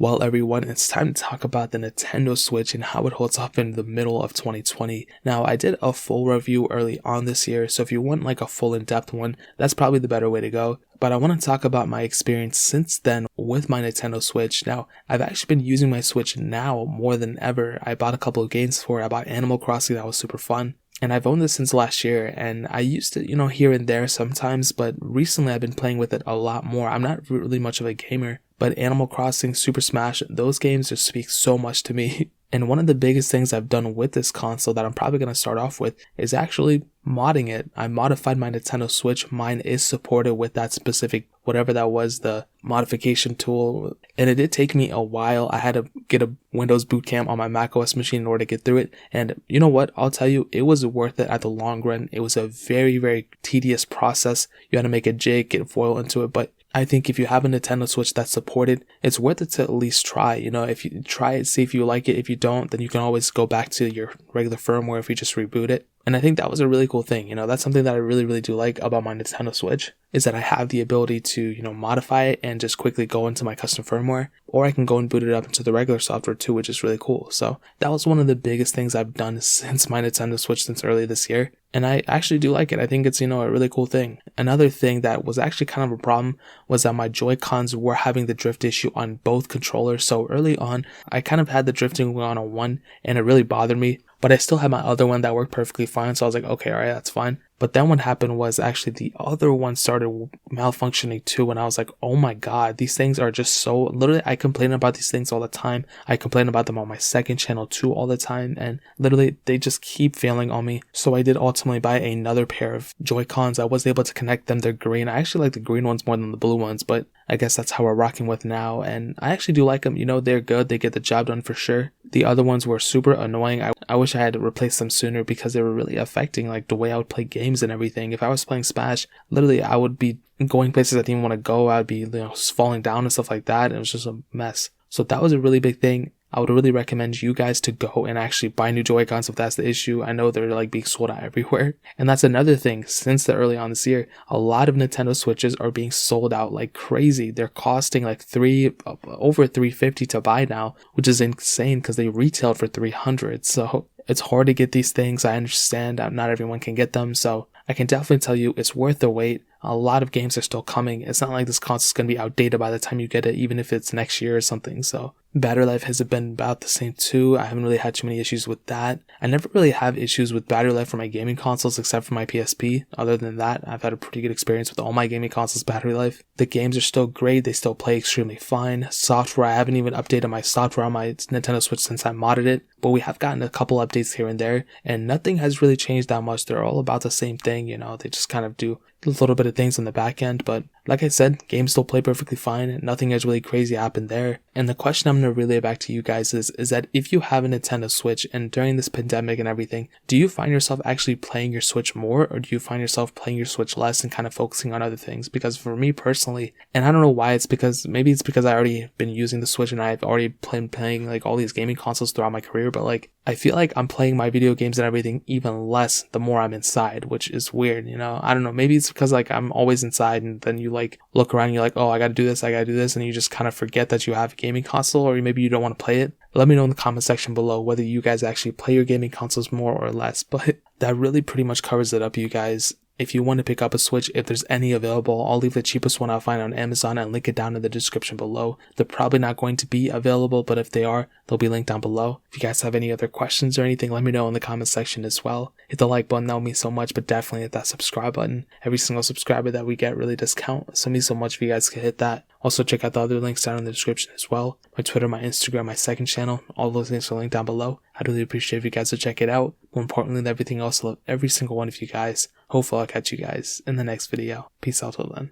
Well, everyone, it's time to talk about the Nintendo Switch and how it holds up in the middle of 2020. Now, I did a full review early on this year, so if you want like a full in-depth one, that's probably the better way to go. But I want to talk about my experience since then with my Nintendo Switch. Now, I've actually been using my Switch now more than ever. I bought a couple of games for it. I bought Animal Crossing, that was super fun. And I've owned this since last year, and I used to, here and there sometimes, but recently I've been playing with it a lot more. I'm not really much of a gamer, but Animal Crossing, Super Smash, those games just speak so much to me. And one of the biggest things I've done with this console that I'm probably going to start off with is actually modding it. I modified my Nintendo Switch. Mine is supported with that specific, whatever that was, the modification tool. And it did take me a while. I had to get a Windows boot camp on my macOS machine in order to get through it. And you know what? I'll tell you, it was worth it at the long run. It was a very, very tedious process. You had to make a jig, get foil into it, but I think if you have a Nintendo Switch that's supported, it's worth it to at least try. If you try it, see if you like it. If you don't, then you can always go back to your regular firmware if you just reboot it. And I think that was a really cool thing. That's something that I really, really do like about my Nintendo Switch, is that I have the ability to, modify it and just quickly go into my custom firmware, or I can go and boot it up into the regular software too, which is really cool. So that was one of the biggest things I've done since my Nintendo Switch since early this year. And I actually do like it. I think it's, a really cool thing. Another thing that was actually kind of a problem was that my Joy-Cons were having the drift issue on both controllers. So early on, I kind of had the drifting going on one, and it really bothered me. But I still had my other one that worked perfectly fine. So I was like, okay, all right, that's fine. But then what happened was actually the other one started malfunctioning too. And I was like, oh my God, these things are just so, literally, I complain about these things all the time. I complain about them on my second channel too all the time. And literally, they just keep failing on me. So I did ultimately buy another pair of Joy-Cons. I was able to connect them. They're green. I actually like the green ones more than the blue ones, but I guess that's how we're rocking with now. And I actually do like them. They're good. They get the job done for sure. The other ones were super annoying. I wish I had replaced them sooner because they were really affecting like the way I would play games and everything. If I was playing Smash, literally I would be going places I didn't even want to go. I'd be falling down and stuff like that. And it was just a mess. So that was a really big thing. I would really recommend you guys to go and actually buy new Joy-Cons if that's the issue. I know they're like being sold out everywhere. And that's another thing. Since the early on this year, a lot of Nintendo Switches are being sold out like crazy. They're costing like over $350 to buy now, which is insane because they retailed for $300. So it's hard to get these things. I understand not everyone can get them. So I can definitely tell you it's worth the wait. A lot of games are still coming. It's not like this console is going to be outdated by the time you get it, even if it's next year or something. So battery life has been about the same too. I haven't really had too many issues with that. I never really have issues with battery life for my gaming consoles except for my PSP. Other than that, I've had a pretty good experience with all my gaming consoles' battery life. The games are still great. They still play extremely fine. Software, I haven't even updated my software on my Nintendo Switch since I modded it, but we have gotten a couple updates here and there, and nothing has really changed that much. They're all about the same thing, they just kind of do a little bit of things on the back end, but like I said, games still play perfectly fine. Nothing has really crazy happened there. And the question I'm going to relay back to you guys is that if you have a Nintendo Switch and during this pandemic and everything, do you find yourself actually playing your Switch more, or do you find yourself playing your Switch less and kind of focusing on other things? Because for me personally, and I don't know why, maybe it's because I already been using the Switch and I've already been playing like all these gaming consoles throughout my career, but like I feel like I'm playing my video games and everything even less the more I'm inside, which is weird, I don't know, maybe it's because like I'm always inside and then you like look around and you're like, oh, I gotta do this, and you just kind of forget that you have a gaming console, or maybe you don't want to play it. Let me know in the comment section below whether you guys actually play your gaming consoles more or less, but that really pretty much covers it up, you guys. If you want to pick up a Switch, if there's any available, I'll leave the cheapest one I'll find on Amazon and link it down in the description below. They're probably not going to be available, but if they are, they'll be linked down below. If you guys have any other questions or anything, let me know in the comment section as well. Hit the like button, that would mean so much, but definitely hit that subscribe button. Every single subscriber that we get really does count, so it means so much if you guys could hit that. Also check out the other links down in the description as well. My Twitter, my Instagram, my second channel, all those links are linked down below. I'd really appreciate if you guys would check it out. More importantly than everything else, I love every single one of you guys. Hopefully I'll catch you guys in the next video. Peace out till then.